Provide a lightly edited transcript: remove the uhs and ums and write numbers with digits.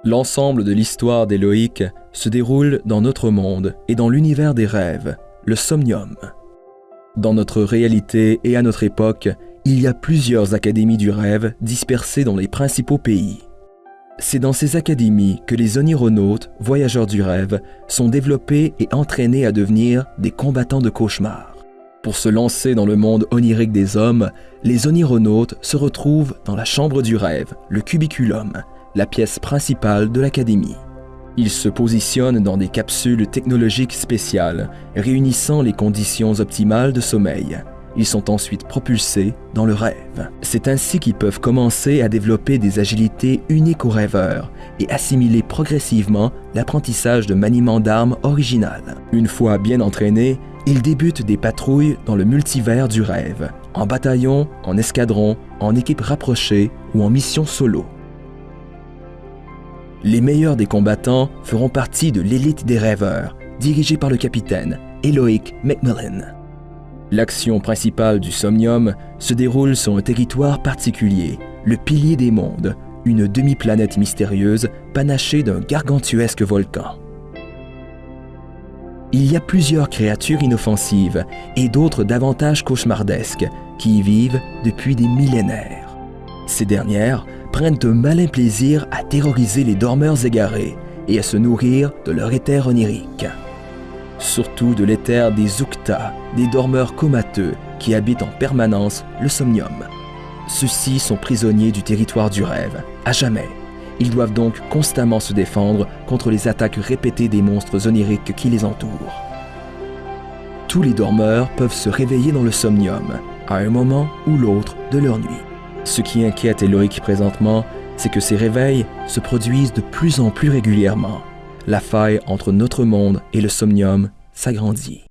L'ensemble de l'histoire d'Éloïc se déroule dans notre monde et dans l'univers des rêves, le somnium. Dans notre réalité et à notre époque, il y a plusieurs académies du rêve dispersées dans les principaux pays. C'est dans ces académies que les onironautes, voyageurs du rêve, sont développés et entraînés à devenir des combattants de cauchemars. Pour se lancer dans le monde onirique des hommes, les onironautes se retrouvent dans la chambre du rêve, le cubiculum, la pièce principale de l'académie. Ils se positionnent dans des capsules technologiques spéciales, réunissant les conditions optimales de sommeil. Ils sont ensuite propulsés dans le rêve. C'est ainsi qu'ils peuvent commencer à développer des agilités uniques aux rêveurs et assimiler progressivement l'apprentissage de maniement d'armes originales. Une fois bien entraînés, ils débutent des patrouilles dans le multivers du rêve, en bataillon, en escadron, en équipe rapprochée ou en mission solo. Les meilleurs des combattants feront partie de l'élite des rêveurs, dirigée par le capitaine Éloïc Macmillan. L'action principale du Somnium se déroule sur un territoire particulier, le Pilier des Mondes, une demi-planète mystérieuse panachée d'un gargantuesque volcan. Il y a plusieurs créatures inoffensives et d'autres davantage cauchemardesques qui y vivent depuis des millénaires. Ces dernières prennent un malin plaisir à terroriser les dormeurs égarés et à se nourrir de leur éther onirique. Surtout de l'éther des Ukta, des dormeurs comateux qui habitent en permanence le somnium. Ceux-ci sont prisonniers du territoire du rêve, à jamais. Ils doivent donc constamment se défendre contre les attaques répétées des monstres oniriques qui les entourent. Tous les dormeurs peuvent se réveiller dans le somnium, à un moment ou l'autre de leur nuit. Ce qui inquiète Éloïc présentement, c'est que ces réveils se produisent de plus en plus régulièrement. La faille entre notre monde et le somnium s'agrandit.